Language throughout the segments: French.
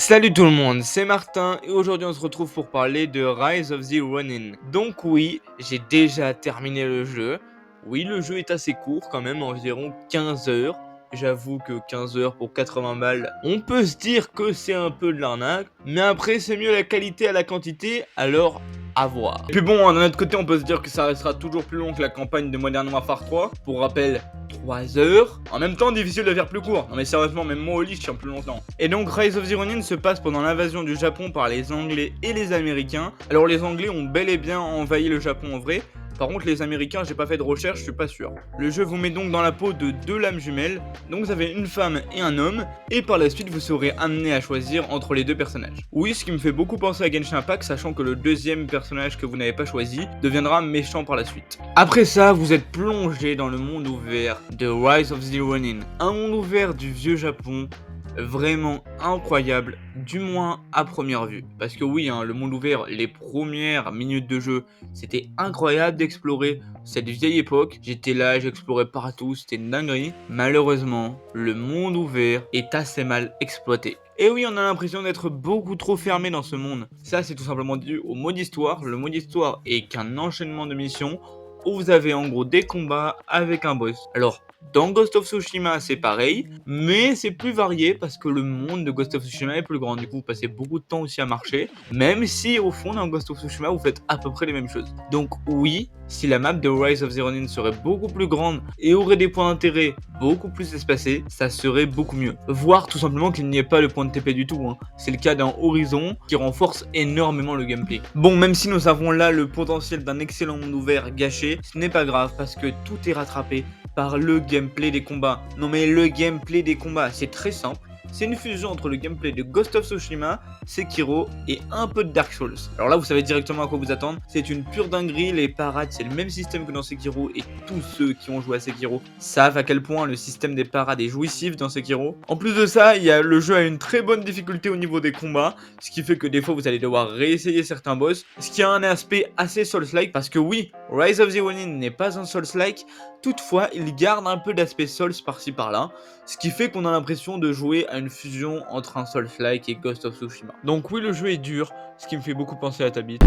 Salut tout le monde, c'est Martin et aujourd'hui on se retrouve pour parler de Rise of the Ronin. Donc oui, j'ai déjà terminé le jeu. Oui, le jeu est assez court quand même, environ 15 heures. J'avoue que 15 heures pour 80 balles, on peut se dire que c'est un peu de l'arnaque. Mais après c'est mieux la qualité à la quantité, alors à voir. Et puis bon, d'un autre côté on peut se dire que ça restera toujours plus long que la campagne de Modern Warfare 3. Pour rappel, 3 heures. En même temps, difficile de faire plus court. Non mais sérieusement, même moi au lit, je tiens plus longtemps. Et donc, Rise of the Ronin se passe pendant l'invasion du Japon par les Anglais et les Américains. Alors, les Anglais ont bel et bien envahi le Japon en vrai. Par contre, les Américains, j'ai pas fait de recherche, je suis pas sûr. Le jeu vous met donc dans la peau de deux lames jumelles. Donc, vous avez une femme et un homme. Et par la suite, vous serez amené à choisir entre les deux personnages. Oui, ce qui me fait beaucoup penser à Genshin Impact, sachant que le deuxième personnage que vous n'avez pas choisi deviendra méchant par la suite. Après ça, vous êtes plongé dans le monde ouvert de Rise of the Ronin. Un monde ouvert du vieux Japon, vraiment incroyable, du moins à première vue. Parce que oui, le monde ouvert, les premières minutes de jeu, c'était incroyable d'explorer cette vieille époque. J'étais là, j'explorais partout, c'était une dinguerie. Malheureusement, le monde ouvert est assez mal exploité. Et oui, on a l'impression d'être beaucoup trop fermé dans ce monde. Ça, c'est tout simplement dû au mode histoire. Le mode histoire est qu'un enchaînement de missions où vous avez en gros des combats avec un boss. Alors, dans Ghost of Tsushima, c'est pareil, mais c'est plus varié parce que le monde de Ghost of Tsushima est plus grand. Du coup, vous passez beaucoup de temps aussi à marcher, même si au fond, dans Ghost of Tsushima, vous faites à peu près les mêmes choses. Donc oui, si la map de Rise of the Ronin serait beaucoup plus grande et aurait des points d'intérêt beaucoup plus espacés, ça serait beaucoup mieux. Voire tout simplement qu'il n'y ait pas le point de TP du tout. C'est le cas d'un Horizon qui renforce énormément le gameplay. Bon, même si nous avons là le potentiel d'un excellent monde ouvert gâché, ce n'est pas grave parce que tout est rattrapé par le gameplay des combats. Non mais le gameplay des combats, c'est très simple. C'est une fusion entre le gameplay de Ghost of Tsushima, Sekiro et un peu de Dark Souls. Alors là, vous savez directement à quoi vous attendre. C'est une pure dinguerie, les parades, c'est le même système que dans Sekiro et tous ceux qui ont joué à Sekiro savent à quel point le système des parades est jouissif dans Sekiro. En plus de ça, le jeu a une très bonne difficulté au niveau des combats, ce qui fait que des fois vous allez devoir réessayer certains boss, ce qui a un aspect assez Souls-like parce que oui, Rise of the Ronin n'est pas un Souls-like, toutefois il garde un peu d'aspect Souls par-ci par-là, ce qui fait qu'on a l'impression de jouer à une fusion entre un Souls-like et Ghost of Tsushima. Donc oui, le jeu est dur, ce qui me fait beaucoup penser à Tabit.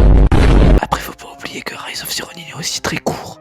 Après, faut pas oublier que Rise of the Ronin est aussi très court.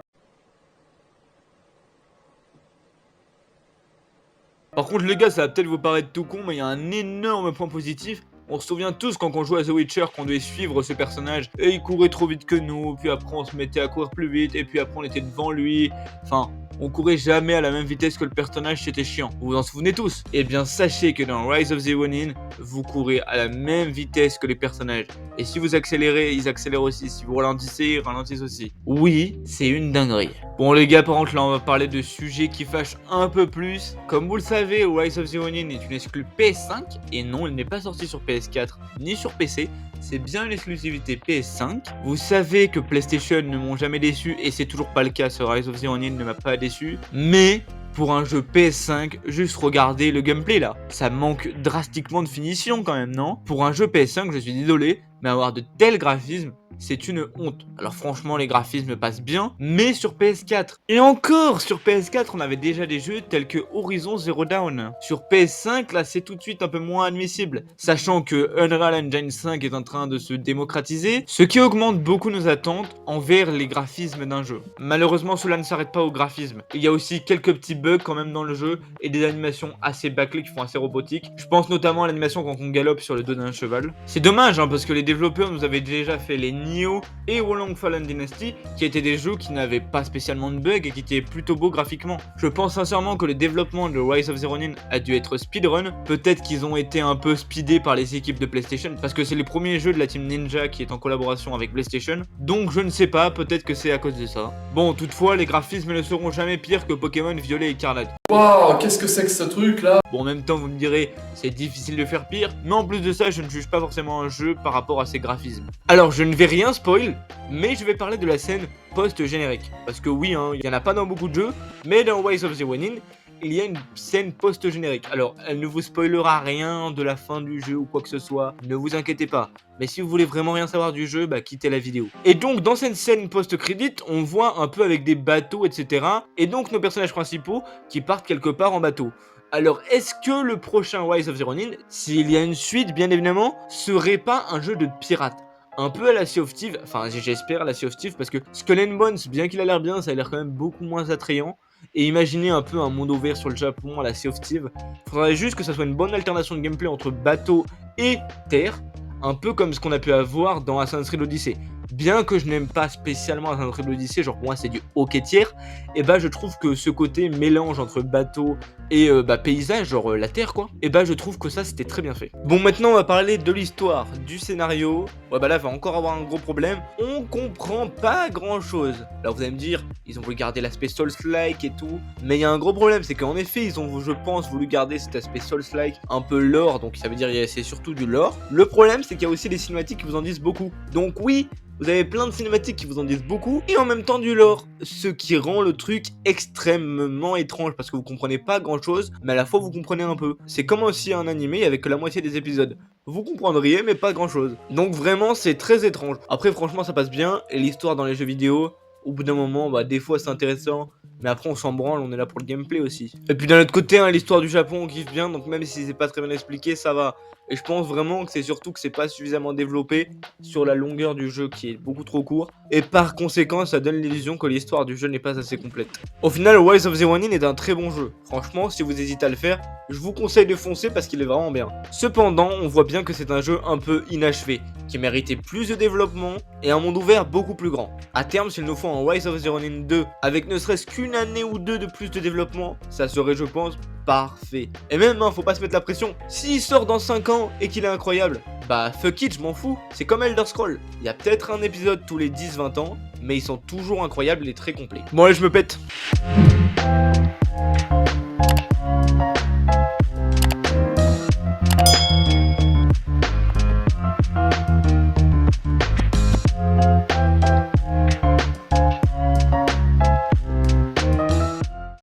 Par contre les gars, ça va peut-être vous paraître tout con, mais il y a un énorme point positif. On se souvient tous quand on jouait à The Witcher qu'on devait suivre ce personnage et il courait trop vite que nous, puis après on se mettait à courir plus vite et puis après on était devant lui. Enfin, on courait jamais à la même vitesse que le personnage, c'était chiant. Vous vous en souvenez tous? Eh bien sachez que dans Rise of the Ronin, vous courez à la même vitesse que les personnages. Et si vous accélérez, ils accélèrent aussi. Si vous ralentissez, ils ralentissent aussi. Oui, c'est une dinguerie. Bon les gars, par contre là on va parler de sujets qui fâchent un peu plus. Comme vous le savez, Rise of the Ronin est une exclue PS5 et non, il n'est pas sorti sur PS4 ni sur PC. C'est bien une exclusivité PS5. Vous savez que PlayStation ne m'ont jamais déçu et c'est toujours pas le cas. Ce Rise of the Ronin ne m'a pas déçu. Mais pour un jeu PS5, juste regardez le gameplay là. Ça manque drastiquement de finition quand même, non? Pour un jeu PS5, je suis désolé, mais avoir de tels graphismes, c'est une honte. Alors franchement, les graphismes passent bien, mais sur PS4. Et encore, sur PS4, on avait déjà des jeux tels que Horizon Zero Dawn. Sur PS5, là, c'est tout de suite un peu moins admissible, sachant que Unreal Engine 5 est en train de se démocratiser, ce qui augmente beaucoup nos attentes envers les graphismes d'un jeu. Malheureusement, cela ne s'arrête pas au graphisme. Il y a aussi quelques petits bugs quand même dans le jeu et des animations assez bâclées qui font assez robotiques. Je pense notamment à l'animation quand on galope sur le dos d'un cheval. C'est dommage, parce que les développeurs nous avaient déjà fait les Nioh et Wolong Fallen Dynasty, qui étaient des jeux qui n'avaient pas spécialement de bugs et qui étaient plutôt beaux graphiquement. Je pense sincèrement que le développement de Rise of the Ronin a dû être speedrun. Peut-être qu'ils ont été un peu speedés par les équipes de PlayStation, parce que c'est les premiers jeux de la team Ninja qui est en collaboration avec PlayStation. Donc je ne sais pas, peut-être que c'est à cause de ça. Bon, toutefois, les graphismes ne seront jamais pires que Pokémon Violet et Écarlate. Waouh, qu'est-ce que c'est que ce truc là? Bon, en même temps, vous me direz, c'est difficile de faire pire, mais en plus de ça, je ne juge pas forcément un jeu par rapport à ses graphismes. Alors, je ne vais rien spoil, mais je vais parler de la scène post-générique. Parce que oui, il n'y en a pas dans beaucoup de jeux, mais dans Rise of the Ronin, il y a une scène post-générique. Alors, elle ne vous spoilera rien de la fin du jeu ou quoi que ce soit, ne vous inquiétez pas. Mais si vous voulez vraiment rien savoir du jeu, quittez la vidéo. Et donc, dans cette scène post-crédit, on voit un peu avec des bateaux, etc. Et donc, nos personnages principaux qui partent quelque part en bateau. Alors, est-ce que le prochain Rise of the Ronin, s'il y a une suite, bien évidemment, serait pas un jeu de pirate? Un peu à la Sea of Thieves, enfin j'espère à la Sea of Thieves, parce que Skull and Bones, bien qu'il a l'air bien, ça a l'air quand même beaucoup moins attrayant. Et imaginez un peu un monde ouvert sur le Japon à la Sea of Thieves. Faudrait juste que ça soit une bonne alternation de gameplay entre bateau et terre, un peu comme ce qu'on a pu avoir dans Assassin's Creed Odyssey. Bien que je n'aime pas spécialement Assassin's Creed Odyssey, genre pour moi c'est du hockey tiers, et bah je trouve que ce côté mélange entre bateau et paysage, genre la terre quoi, et bah je trouve que ça c'était très bien fait. Bon, maintenant on va parler de l'histoire, du scénario. Ouais bah là va encore avoir un gros problème, on comprend pas grand chose. Alors vous allez me dire, ils ont voulu garder l'aspect Souls-like et tout, mais il y a un gros problème, c'est qu'en effet ils ont, je pense, voulu garder cet aspect Souls-like, un peu lore, donc ça veut dire c'est surtout du lore. Le problème c'est qu'il y a aussi des cinématiques qui vous en disent beaucoup, donc oui, vous avez plein de cinématiques qui vous en disent beaucoup, et en même temps du lore, ce qui rend le truc extrêmement étrange, parce que vous comprenez pas grand chose, mais à la fois vous comprenez un peu. C'est comme aussi un animé avec que la moitié des épisodes. Vous comprendriez, mais pas grand chose. Donc vraiment, c'est très étrange. Après, franchement, ça passe bien, et l'histoire dans les jeux vidéo, au bout d'un moment, bah des fois c'est intéressant, mais après on s'en branle, on est là pour le gameplay aussi. Et puis d'un autre côté, hein, l'histoire du Japon, on kiffe bien, donc même si c'est pas très bien expliqué, ça va. Et je pense vraiment que c'est surtout que c'est pas suffisamment développé sur la longueur du jeu qui est beaucoup trop court. Et par conséquent, ça donne l'illusion que l'histoire du jeu n'est pas assez complète. Au final, Rise of the Ronin est un très bon jeu. Franchement, si vous hésitez à le faire, je vous conseille de foncer parce qu'il est vraiment bien. Cependant, on voit bien que c'est un jeu un peu inachevé, qui méritait plus de développement et un monde ouvert beaucoup plus grand. A terme, s'il nous faut un Rise of the Ronin 2 avec ne serait-ce qu'une année ou deux de plus de développement, ça serait, je pense, parfait. Et même, hein, faut pas se mettre la pression. S'il sort dans 5 ans et qu'il est incroyable, bah fuck it, je m'en fous. C'est comme Elder Scrolls. Il y a peut-être un épisode tous les 10-20 ans, mais ils sont toujours incroyables et très complets. Bon allez, je me pète.